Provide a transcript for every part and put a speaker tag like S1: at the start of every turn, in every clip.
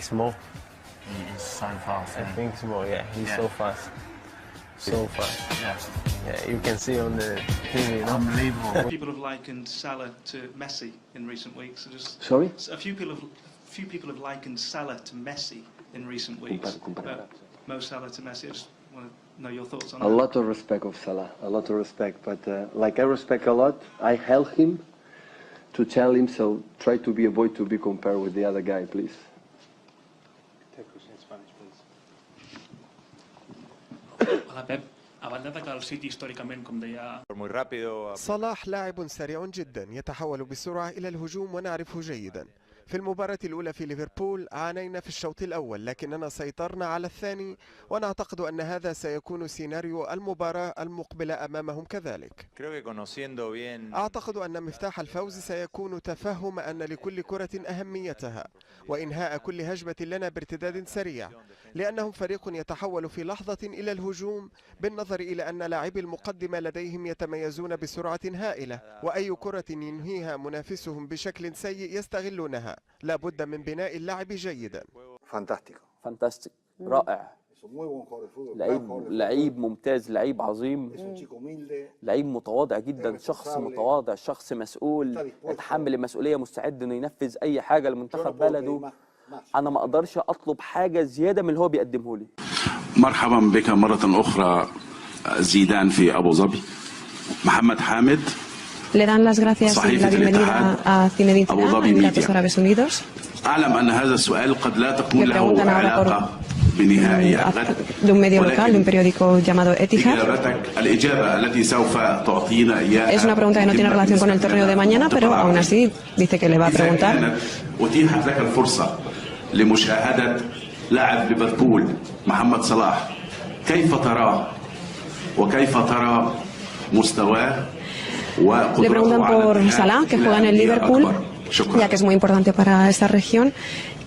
S1: thinks more.
S2: He's so fast.
S1: He thinks more. Yeah, he's so fast. So fast. Yeah, you can see on the TV. You know?
S2: Unbelievable.
S3: People have likened Salah to Messi in recent weeks.
S4: Sorry?
S3: A few people have likened Salah to Messi in recent weeks. Mo Salah to Messi. I just want to know your thoughts on that.
S4: A lot of respect of Salah, a lot of respect. But like I respect a lot, I help him to tell him, so try to be avoid to be compared with the other guy, please.
S5: Take question in Spanish, please.
S6: Hola Pep, abans d'atacar el City històricament, com deia...
S7: صلاح لاعب سريع جدا يتحول بسرعة إلى الهجوم ونعرفه جيدا. في المباراة الأولى في ليفربول عانينا في الشوط الأول لكننا سيطرنا على الثاني ونعتقد أن هذا سيكون سيناريو المباراة المقبلة أمامهم كذلك. أعتقد أن مفتاح الفوز سيكون تفهم أن لكل كرة أهميتها وإنهاء كل هجمة لنا بارتداد سريع لأنهم فريق يتحول في لحظة إلى الهجوم بالنظر إلى أن لاعبي المقدمة لديهم يتميزون بسرعة هائلة وأي كرة ينهيها منافسهم بشكل سيء يستغلونها. لا بد من بناء اللعب جيدا.
S8: فانتاستيك رائع. لعيب ممتاز، لعيب عظيم، لعيب متواضع جدا، شخص متواضع، شخص مسؤول، يتحمل المسؤولية، مستعد انه ينفذ اي حاجة لمنتخب بلده. انا ما اقدرش اطلب حاجة زيادة من اللي هو بيقدمه لي.
S9: مرحبا بك مرة اخرى زيدان في ابو ظبي. محمد حامد.
S10: Le dan las gracias y la bienvenida a Zinedine Zidane, Emiratos Árabes Unidos.
S9: أعلم أن هذا السؤال قد لا تكون له علاقة بنهائي الغد.
S10: De un medio local, de un periódico llamado Etihad.
S9: الإجابة التي سوف تعطينا إياها.
S10: Es una pregunta que no tiene relación con el torneo de mañana, pero aún así dice que le va a preguntar.
S9: أتيحت لك الفرصة لمشاهدة لاعب ليفربول محمد صلاح، كيف تراه وكيف ترى مستواه؟
S10: Le preguntan por Salah, que juega en el Liverpool, ya que es muy importante para esta región.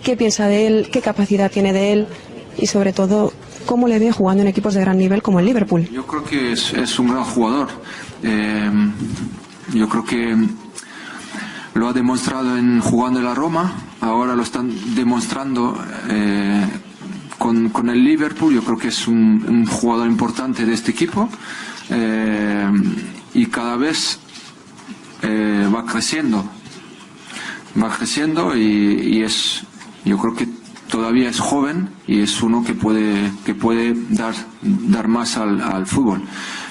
S10: ¿Qué piensa de él? ¿Qué capacidad tiene de él? Y sobre todo, ¿cómo le ve jugando en equipos de gran nivel como el Liverpool?
S11: Yo creo que es un gran jugador. Yo creo que lo ha demostrado jugando en la Roma. Ahora lo están demostrando con el Liverpool. Yo creo que es un jugador importante de este equipo. Y cada vez va creciendo y yo creo que todavía es joven y es uno que puede dar más al fútbol.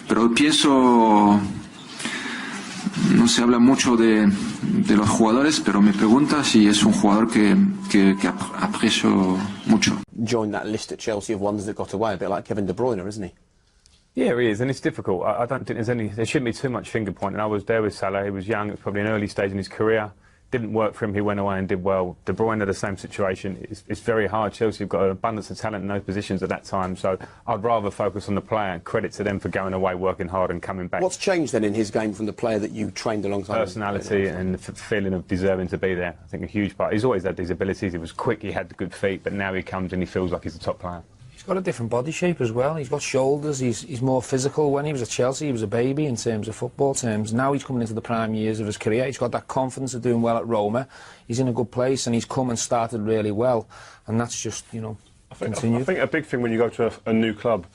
S11: Pero pienso, no se habla mucho de los jugadores, pero me pregunta si es un jugador que aprecio mucho.
S5: Join that list at Chelsea of ones that got away, a bit like Kevin De Bruyne, isn't he?
S12: Yeah, he is, and it's difficult. I don't think there shouldn't be too much finger pointing. I was there with Salah. He was young. It was probably an early stage in his career. Didn't work for him. He went away and did well. De Bruyne had the same situation. It's very hard. Chelsea have got an abundance of talent in those positions at that time. So I'd rather focus on the player. And credit to them for going away, working hard, and coming back.
S5: What's changed then in his game from the player that you trained alongside?
S12: Personality and the feeling of deserving to be there. I think a huge part. He's always had these abilities. He was quick. He had the good feet. But now he comes and he feels like he's a top player.
S13: He's got a different body shape as well. He's got shoulders. He's more physical. When he was at Chelsea, he was a baby in terms of football terms. Now he's coming into the prime years of his career. He's got that confidence of doing well at Roma. He's in a good place, and he's come and started really well. And that's just, continued.
S14: I think a big thing when you go to a new club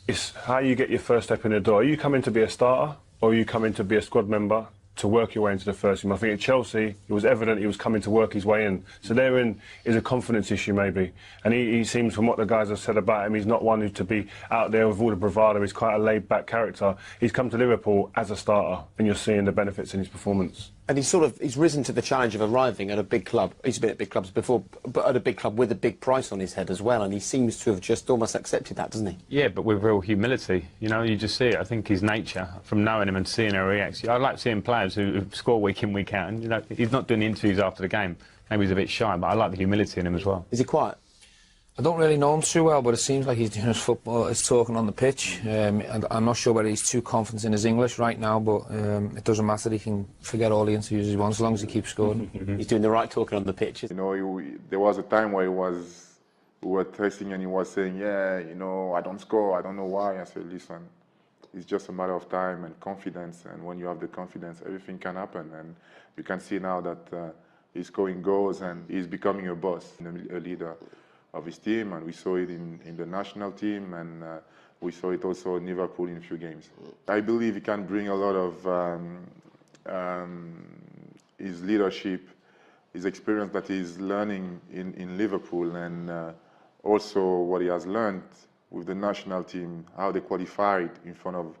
S14: is how you get your first step in the door. Are you coming to be a starter, or are you coming to be a squad member to work your way into the first team? I think at Chelsea, it was evident he was coming to work his way in. So therein is a confidence issue maybe. And he seems, from what the guys have said about him, he's not one who to be out there with all the bravado. He's quite a laid-back character. He's come to Liverpool as a starter, and you're seeing the benefits in his performance.
S5: And he's risen to the challenge of arriving at a big club. He's been at big clubs before, but at a big club with a big price on his head as well, and he seems to have just almost accepted that, doesn't he?
S12: Yeah, but with real humility. You just see it. I think his nature, from knowing him and seeing how he reacts. I like seeing players who score week in, week out, and he's not doing the interviews after the game. Maybe he's a bit shy, but I like the humility in him as well.
S5: Is he quiet?
S13: I don't really know him too well, but it seems like he's doing his football, his talking on the pitch. And I'm not sure whether he's too confident in his English right now, but it doesn't matter. He can forget all the interviews he wants as long as he keeps scoring.
S5: He's doing the right talking on the pitch.
S15: There was a time where we were testing and he was saying, yeah, I don't score, I don't know why. I said, listen, it's just a matter of time and confidence. And when you have the confidence, everything can happen. And you can see now that he's scoring goals and he's becoming a boss, a leader of his team, and we saw it in the national team, and we saw it also in Liverpool in a few games. I believe he can bring a lot of his leadership, his experience that he's learning in Liverpool, and also what he has learned with the national team, how they qualified in front of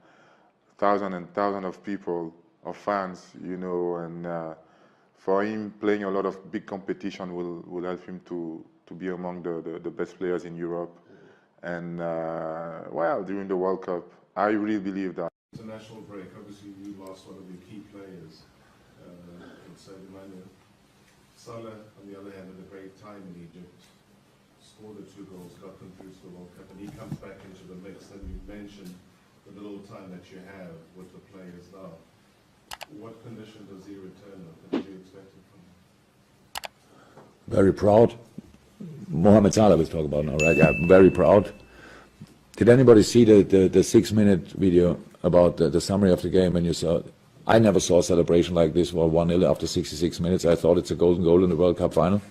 S15: thousands and thousands of people, of fans, you know, and for him playing a lot of big competition will help him to be among the best players in Europe. And well, during the World Cup, I really believe that.
S16: International break, obviously you lost one of your key players, Salah, on the other hand, had a great time in Egypt, scored the 2 goals, got them through to the World Cup, and he comes back into the mix. And you mentioned the little time that you have with the players now. What condition does he return with? What do you expect from him?
S17: Very proud. Mohamed Salah was talking about now, right? Yeah, very proud. Did anybody see the 6-minute video about the summary of the game when you saw? I never saw a celebration like this for 1-0 after 66 minutes. I thought it's a golden goal in the World Cup final.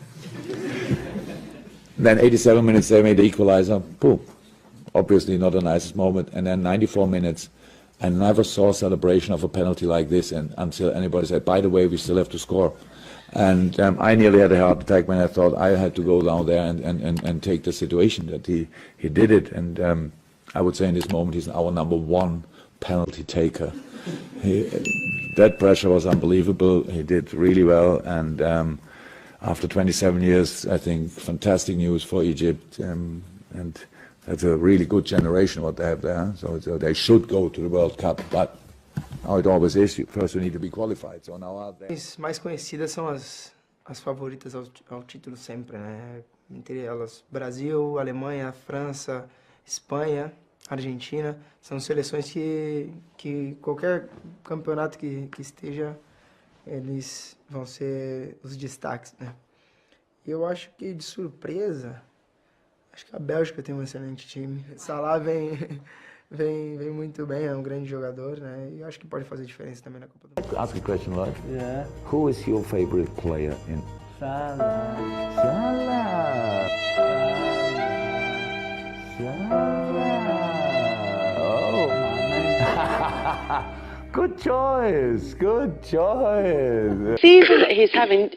S17: Then 87 minutes they made the equalizer. Boom. Obviously not the nicest moment. And then 94 minutes. I never saw a celebration of a penalty like this, and until anybody said, by the way, we still have to score. And I nearly had a heart attack when I thought I had to go down there and take the situation that he did it. And I would say in this moment he's our #1 penalty taker. That pressure was unbelievable. He did really well, and after 27 years, I think fantastic news for Egypt, and that's a really good generation what they have there. So they should go to the World Cup, but how it always is, first you need to be qualified. So now out there.
S18: As mais conhecidas são as favoritas ao título sempre, né? Entre elas Brasil, Alemanha, França, Espanha, Argentina, são seleções que qualquer campeonato que esteja, eles vão ser os destaques, né? E eu acho que de surpresa, acho que a Bélgica tem um excelente time. Salah vem muito bem, é um grande jogador, né? E acho que pode fazer diferença também na Copa do Mundo.
S17: Ask a question, right?
S18: Yeah.
S17: Who is your favorite player in?
S18: Salah.
S17: Salah. Oh, good choice. Good choice.
S19: Season that he's having,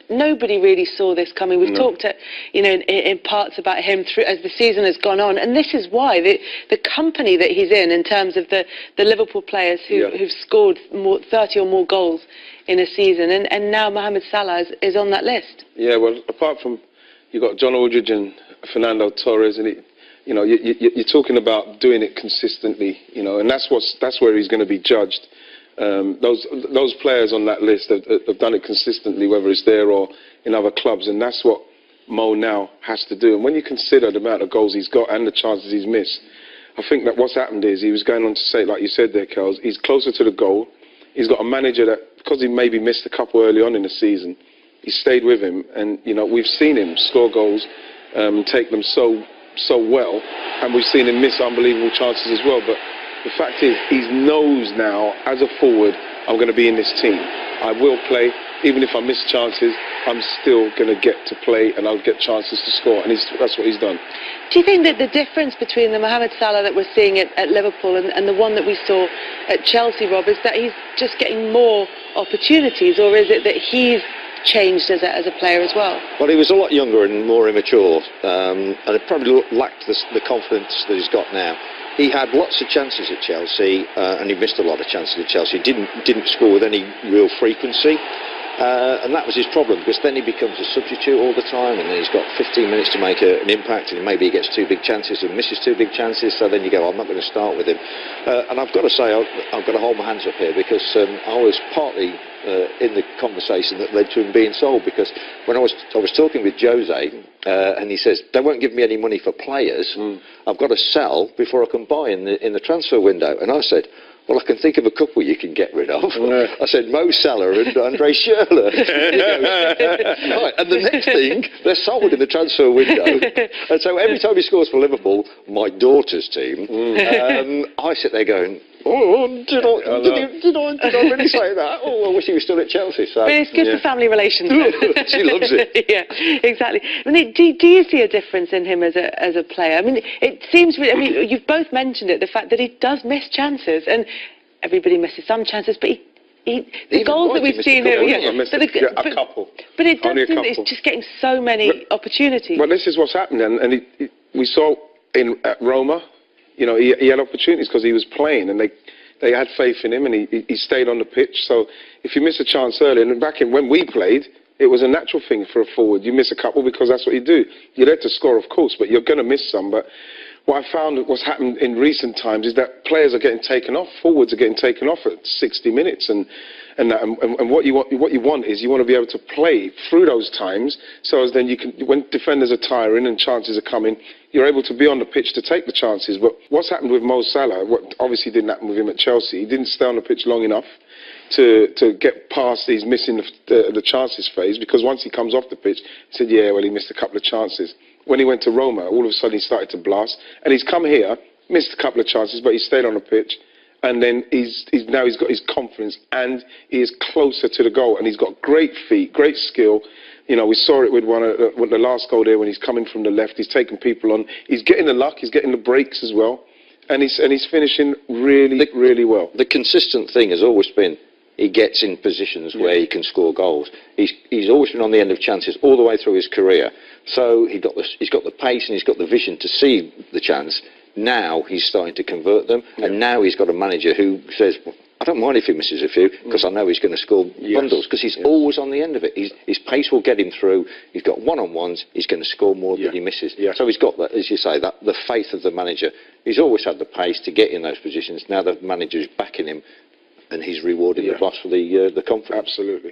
S19: nobody really saw this coming. We've talked, in parts about him through as the season has gone on, and this is why the company that he's in terms of the Liverpool players who've scored 30 or more goals in a season, and now Mohamed Salah is on that list.
S20: Yeah, well, apart from you've got John Aldridge and Fernando Torres, and you're talking about doing it consistently, and that's where he's going to be judged. Those players on that list have done it consistently, whether it's there or in other clubs, and that's what Mo now has to do. And when you consider the amount of goals he's got and the chances he's missed, I think that what's happened is he was going on to say, like you said there, Kels, he's closer to the goal. He's got a manager that, because he maybe missed a couple early on in the season, he stayed with him, and we've seen him score goals and take them so well, and we've seen him miss unbelievable chances as well. But the fact is, he knows now, as a forward, I'm going to be in this team. I will play, even if I miss chances, I'm still going to get to play, and I'll get chances to score, and that's what he's done.
S19: Do you think that the difference between the Mohamed Salah that we're seeing at Liverpool and the one that we saw at Chelsea, Rob, is that he's just getting more opportunities, or is it that he's changed as a player as well?
S21: Well, he was a lot younger and more immature, and it probably lacked the confidence that he's got now. He had lots of chances at Chelsea, and he missed a lot of chances at Chelsea. He didn't score with any real frequency, and that was his problem, because then he becomes a substitute all the time, and then he's got 15 minutes to make an impact, and maybe he gets 2 big chances and misses 2 big chances, so then you go, I'm not going to start with him. And I've got to say, I've got to hold my hands up here, because I was partly in the conversation that led to him being sold, because when I was talking with Jose, and he says, they won't give me any money for players, I've got to sell before I can buy in the transfer window. And I said, well, I can think of a couple you can get rid of. I said, Mo Salah and Andre Schürrle. Right, and the next thing, they're sold in the transfer window. And so every time he scores for Liverpool, my daughter's team, I sit there going, did I really say that? Oh, I wish he was still at Chelsea. So,
S19: but it's good for family relations.
S21: She loves it.
S19: Yeah, exactly. I mean, do you see a difference in him as a player? I mean, it seems. I mean, you've both mentioned it, the fact that he does miss chances, and everybody misses some chances, but the goals that we've seen,
S20: a couple.
S19: But it does seem that he's just getting so many opportunities.
S20: Well, this is what's happened, and we saw at Roma, you know, he had opportunities because he was playing, and they had faith in him, and he stayed on the pitch. So if you miss a chance early, and back in when we played, it was a natural thing for a forward. You miss a couple because that's what you do. You're there to score, of course, but you're going to miss some. But what I found what's happened in recent times is that players are getting taken off, forwards are getting taken off at 60 minutes, and what you want is you want to be able to play through those times, so as then you can, when defenders are tiring and chances are coming, you're able to be on the pitch to take the chances. But what's happened with Mo Salah, what obviously didn't happen with him at Chelsea, he didn't stay on the pitch long enough to get past these missing the chances phase, because once he comes off the pitch, he said, yeah, well, he missed a couple of chances. When he went to Roma, all of a sudden he started to blast, and he's come here, missed a couple of chances, but he stayed on the pitch, and then now he's got his confidence, and he is closer to the goal, and he's got great feet, great skill. You know, we saw it with the last goal there when he's coming from the left, he's taking people on, he's getting the luck, he's getting the breaks as well, and he's finishing really well.
S21: The consistent thing has always been he gets in positions where he can score goals. He's always been on the end of chances all the way through his career. So he's got the pace and he's got the vision to see the chance. Now he's starting to convert them, and now he's got a manager who says, I don't mind if he misses a few, because I know he's going to score bundles, because he's always on the end of it. His pace will get him through. He's got one-on-ones. He's going to score more than he misses. So he's got that, as you say, that the faith of the manager. He's always had the pace to get in those positions. Now the manager's backing him, and he's rewarding the boss for the confidence.
S20: Absolutely.